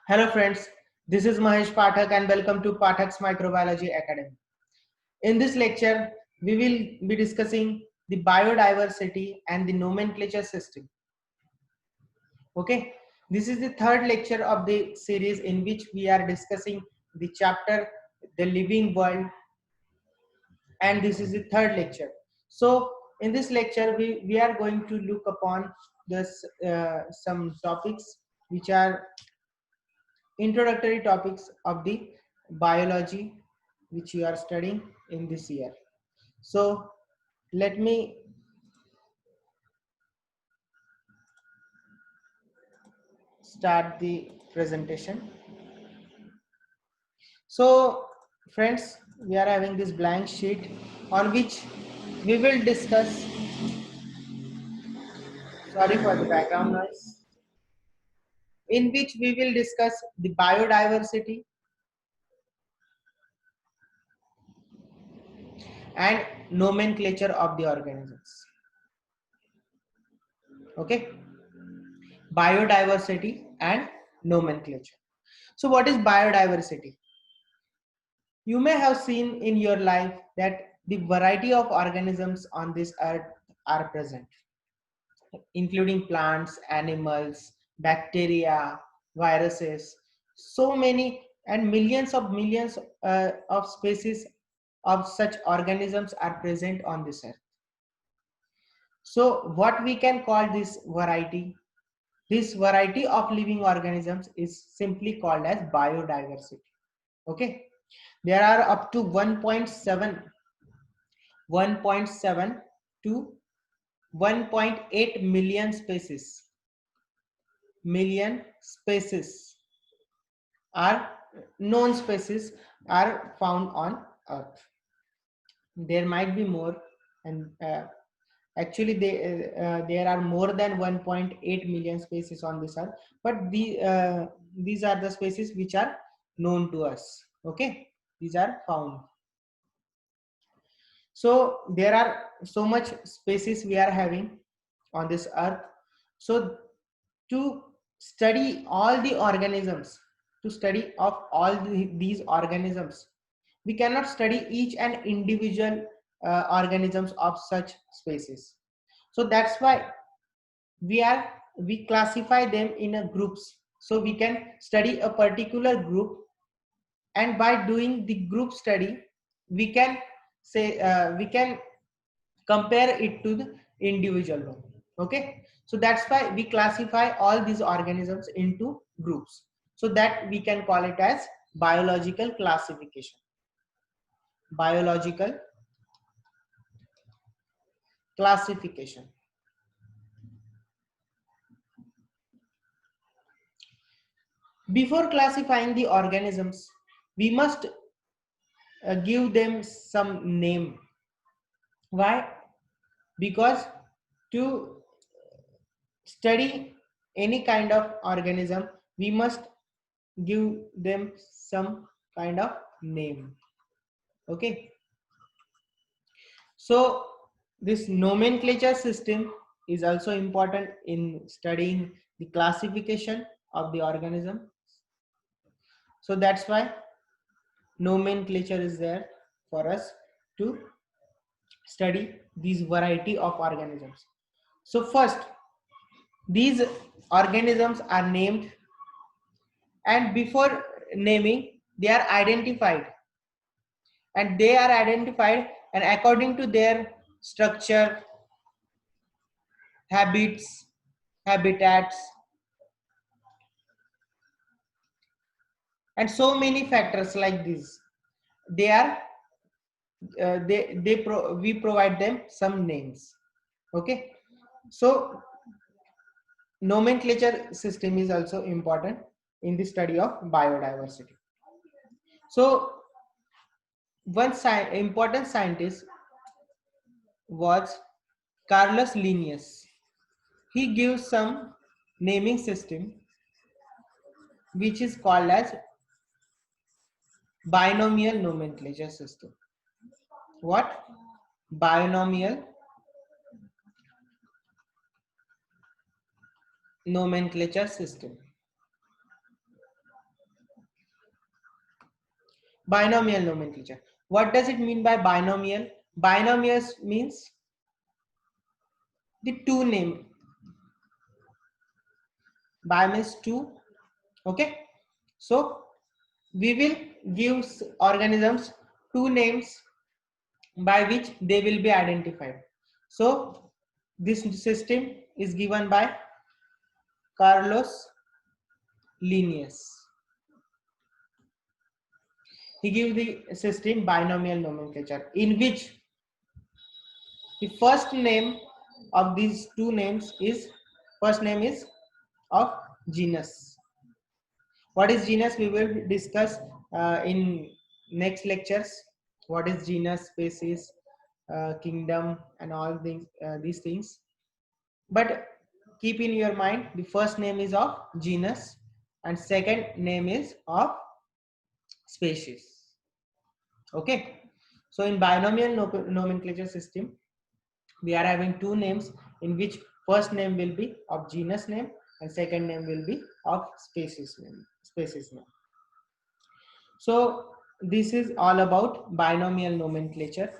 Hello friends, this is Mahesh Pathak and welcome to Pathak's Microbiology Academy. In this lecture, we will be discussing the biodiversity and the nomenclature system. Okay, this is the third lecture of the series in which we are discussing the chapter The Living World, and this is the third lecture. So in this lecture, we are going to look upon this some topics which are introductory topics of the biology which you are studying in this year. So let me start the presentation. So friends, we are having this blank sheet on which we will discuss, sorry for the background noise, in which we will discuss the biodiversity and nomenclature of the organisms. Okay, biodiversity and nomenclature. So what is biodiversity? You may have seen in your life that the variety of organisms on this earth are present, including plants, animals, bacteria, viruses, so many and millions of species of such organisms are present on this earth. So what we can call this variety? This variety of living organisms is simply called as biodiversity. Okay, there are up to 1.7 to 1.8 million species are known species are found on earth. There might be more, and actually there are more than 1.8 million species on this earth, but these are the species which are known to us. Okay, these are found. So there are so much species we are having on this earth. So to study all the organisms, to study of all these organisms, we cannot study each and individual organisms of such species. So that's why we classify them in a groups. So we can study a particular group, and by doing the group study, we can say we can compare it to the individual one. Okay, so that's why we classify all these organisms into groups, so that we can call it as biological classification. Biological classification. Before classifying the organisms, we must give them some name. Why? Because to study any kind of organism, we must give them some kind of name. Okay, so this nomenclature system is also important in studying the classification of the organism. So that's why nomenclature is there for us to study these variety of organisms. So first, these organisms are named, and before naming, they are identified, and according to their structure, habits, habitats, and so many factors like this, they are we provide them some names. Okay, so nomenclature system is also important in the study of biodiversity. So one important scientist was Carlos Linnaeus. He gives some naming system which is called as binomial nomenclature system. What? Binomial nomenclature system. Binomial nomenclature. What does it mean by binomial? Binomials means the two name. Bi means two. Okay. So we will give organisms two names by which they will be identified. So this system is given by Carlos Linnaeus. He gives the system binomial nomenclature, in which the first name of these two names is, first name is of genus. What is genus? We will discuss in next lectures. What is genus, species, kingdom, and all these things. But keep in your mind, the first name is of genus and second name is of species. Okay. So in binomial nomenclature system, we are having two names in which first name will be of genus name and second name will be of species name. So this is all about binomial nomenclature.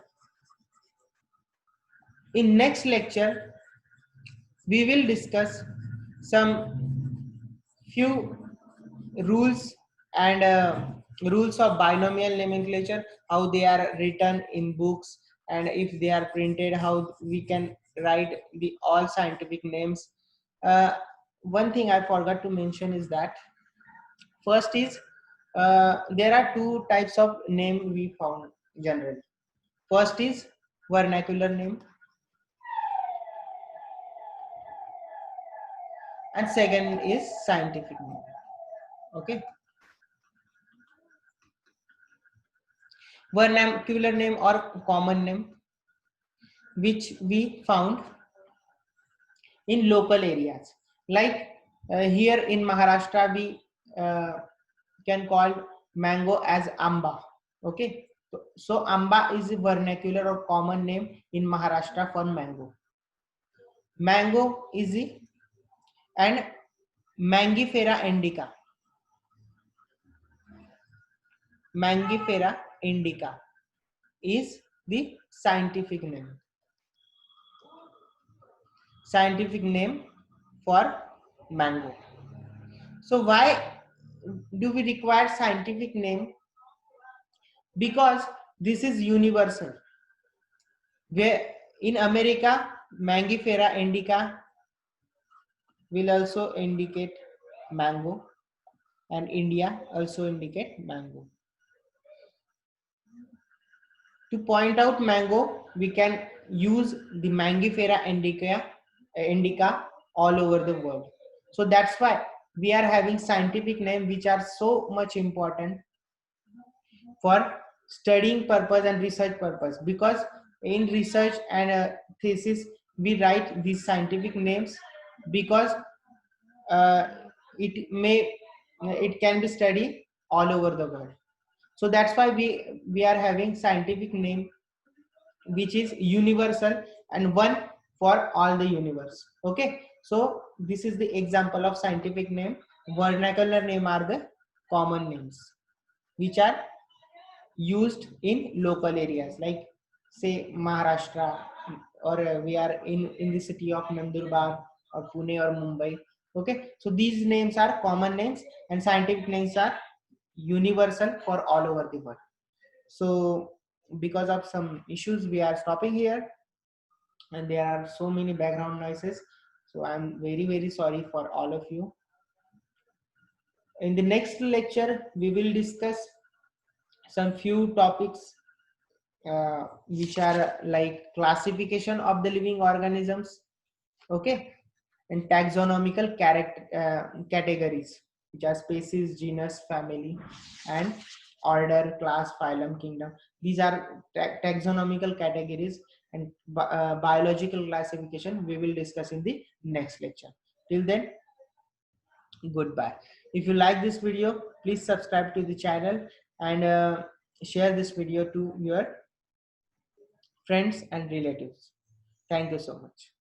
In next lecture, we will discuss some few rules and rules of binomial nomenclature, how they are written in books, and if they are printed, how we can write the all scientific names. One thing I forgot to mention is that first is there are two types of name we found generally. First is vernacular name and second is scientific name. Okay. Vernacular name or common name, which we found in local areas, like here in Maharashtra we can call mango as amba. Okay, so amba is a vernacular or common name in Maharashtra for mango. Mango is the, and Mangifera indica. Mangifera indica is the scientific name. Scientific name for mango. So why do we require scientific name? Because this is universal. Where in America, Mangifera indica will also indicate mango, and India also indicate mango. To point out mango, we can use the Mangifera indica all over the world. So that's why we are having scientific name which are so much important for studying purpose and research purpose, because in research and thesis we write these scientific names because uh, it can be studied all over the world. So that's why we are having scientific name which is universal and one for all the universe. Okay, so this is the example of scientific name. Vernacular name are the common names which are used in local areas, like say Maharashtra, or we are in the city of Nandurbar or Pune or Mumbai. Okay, so these names are common names and scientific names are universal for all over the world. So because of some issues we are stopping here, and there are so many background noises, so I'm very sorry for all of you. In the next lecture we will discuss some few topics which are like classification of the living organisms. Okay, and taxonomical categories, which are species, genus, family, and order, class, phylum, kingdom. These are taxonomical categories, and biological classification we will discuss in the next lecture. Till then, goodbye. If you like this video, please subscribe to the channel and share this video to your friends and relatives. Thank you so much.